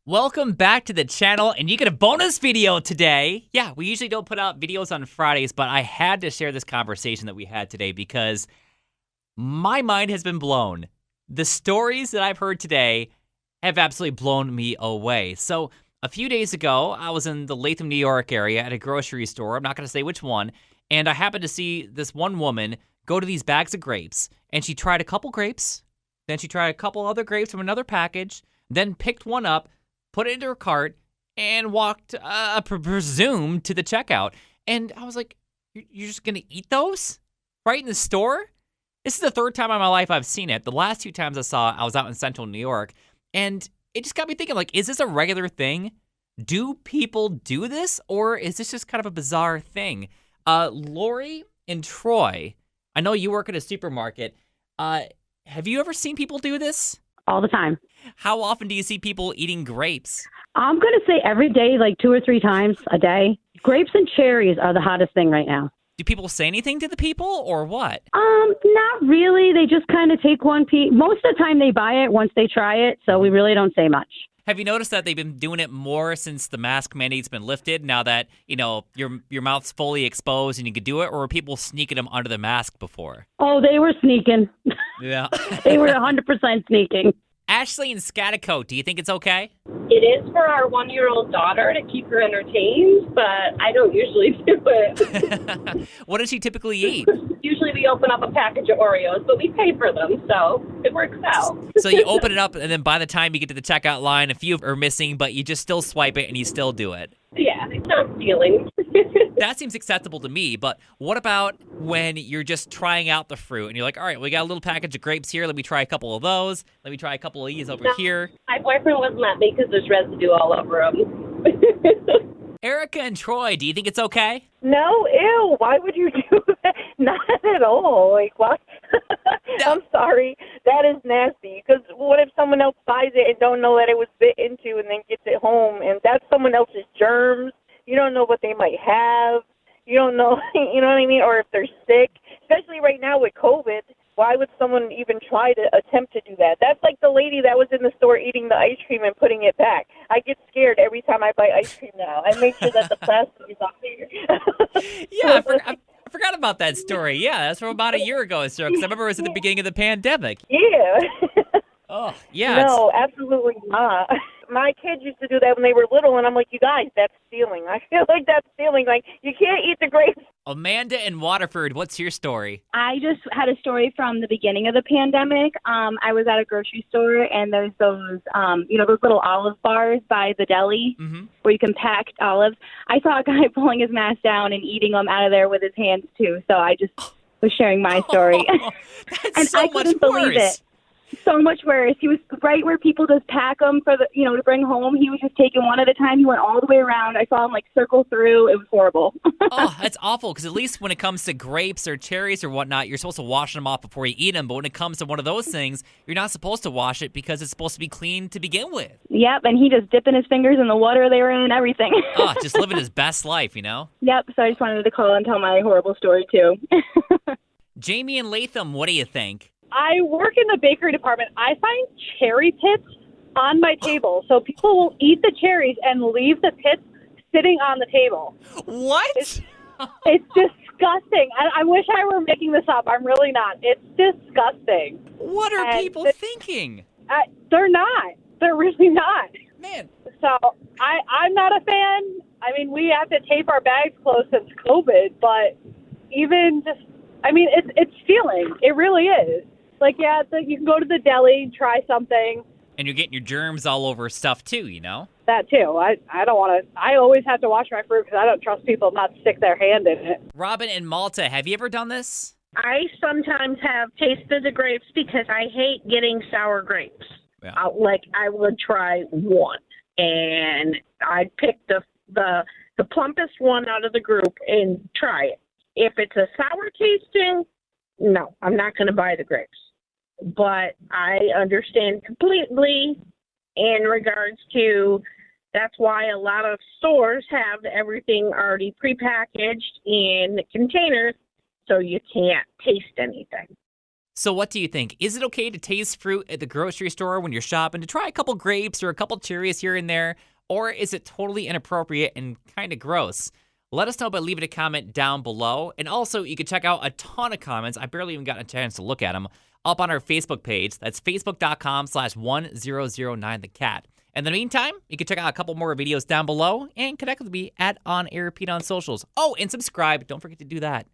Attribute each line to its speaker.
Speaker 1: Welcome back to the channel, and you get a bonus video today. Yeah, we usually don't put out videos on Fridays, but I had to share this conversation that we had today because my mind has been blown. The stories that I've heard today have absolutely blown me away. So a few days ago, I was in the Latham, New York area at a grocery store. I'm not going to say which one. And I happened to see this one woman go to these bags of grapes, and she tried a couple grapes. Then she tried a couple other grapes from another package, then picked one up, put it into her cart, and walked, presumed, to the checkout. And I was like, you're just going to eat those? Right in the store? This is the third time in my life I've seen it. The last two times I was out in central New York. And it just got me thinking, like, is this a regular thing? Do people do this? Or is this just kind of a bizarre thing? Lori and Troy, I know you work at a supermarket. Have you ever seen people do this?
Speaker 2: All the time.
Speaker 1: How often do you see people eating grapes?
Speaker 2: I'm going to say every day, like 2 or 3 times a day. Grapes and cherries are the hottest thing right now.
Speaker 1: Do people say anything to the people or what?
Speaker 2: Not really. They just kind of take one piece. Most of the time they buy it once they try it, so we really don't say much.
Speaker 1: Have you noticed that they've been doing it more since the mask mandate's been lifted, now that, your mouth's fully exposed and you can do it, or were people sneaking them under the mask before?
Speaker 2: Oh, they were sneaking.
Speaker 1: Yeah.
Speaker 2: They were 100% sneaking.
Speaker 1: Ashley in Scaticoat, do you think it's okay?
Speaker 3: It is for our 1-year-old daughter to keep her entertained, but I don't usually do it.
Speaker 1: What does she typically eat?
Speaker 3: Usually we open up a package of Oreos, but we pay for them, so it works out.
Speaker 1: So you open it up, and then by the time you get to the checkout line, a few are missing, but you just still swipe it and you still do it.
Speaker 3: Yeah, it's not stealing.
Speaker 1: That seems acceptable to me, but what about when you're just trying out the fruit and you're like, all right, we got a little package of grapes here. Let me try a couple of those. Let me try a couple of these over here.
Speaker 3: My boyfriend wouldn't let me because there's residue all over them.
Speaker 1: Erica and Troy, do you think it's okay?
Speaker 4: No, ew, why would you do that? Not at all. Like, what? I'm sorry. That is nasty. Because what if someone else buys it and don't know that it was bit into and then gets it home, and that's someone else's germs? You don't know what they might have. You don't know, you know what I mean? Or if they're sick. Especially right now with COVID, why would someone even try to attempt to do that? That's like the lady that was in the store eating the ice cream and putting it back. I get scared every time I buy ice cream now. I make sure that the plastic is off there.
Speaker 1: Yeah, I forgot about that story. Yeah, that's from about a year ago, because I remember it was at the beginning of the pandemic.
Speaker 4: Yeah.
Speaker 1: Oh, yeah.
Speaker 4: No, absolutely not. My kids used to do that when they were little, and I'm like, you guys, that's stealing. I feel like that's stealing. Like, you can't eat the grapes.
Speaker 1: Amanda in Waterford, what's your story?
Speaker 5: I just had a story from the beginning of the pandemic. I was at a grocery store, and there's those, those little olive bars by the deli where you can pack olives. I saw a guy pulling his mask down and eating them out of there with his hands, too. So I just was sharing my story.
Speaker 1: That's
Speaker 5: and
Speaker 1: so
Speaker 5: I
Speaker 1: much
Speaker 5: couldn't
Speaker 1: worse.
Speaker 5: believe it. So much worse. He was right where people just pack them for to bring home. He was just taking one at a time. He went all the way around. I saw him circle through. It was horrible.
Speaker 1: Oh, that's awful, because at least when it comes to grapes or cherries or whatnot, you're supposed to wash them off before you eat them. But when it comes to one of those things, you're not supposed to wash it because it's supposed to be clean to begin with.
Speaker 5: Yep, and he just dipping his fingers in the water they were in and everything.
Speaker 1: Oh, just living his best life, you know?
Speaker 5: Yep, so I just wanted to call and tell my horrible story, too.
Speaker 1: Jamie and Latham, what do you think?
Speaker 6: I work in the bakery department. I find cherry pits on my table. So people will eat the cherries and leave the pits sitting on the table.
Speaker 1: What?
Speaker 6: It's disgusting. I wish I were making this up. I'm really not. It's disgusting.
Speaker 1: What are people thinking?
Speaker 6: They're not. They're really not.
Speaker 1: Man.
Speaker 6: So I'm not a fan. I mean, we have to tape our bags closed since COVID, but even just, it's stealing. It really is. You can go to the deli, try something.
Speaker 1: And you're getting your germs all over stuff too, you know?
Speaker 6: That too. I don't want to. I always have to wash my fruit because I don't trust people not to stick their hand in it.
Speaker 1: Robin and Malta, have you ever done this?
Speaker 7: I sometimes have tasted the grapes because I hate getting sour grapes.
Speaker 1: Yeah.
Speaker 7: I would try one, and I'd pick the plumpest one out of the group and try it. If it's a sour tasting, no, I'm not going to buy the grapes. But I understand completely in regards to that's why a lot of stores have everything already prepackaged in containers so you can't taste anything.
Speaker 1: So what do you think? Is it okay to taste fruit at the grocery store when you're shopping, to try a couple grapes or a couple cherries here and there? Or is it totally inappropriate and kind of gross? Let us know by leaving a comment down below. And also, you can check out a ton of comments. I barely even got a chance to look at them up on our Facebook page. That's facebook.com/1009thecat. In the meantime, you can check out a couple more videos down below and connect with me at On Air Pete on socials. Oh, and subscribe. Don't forget to do that.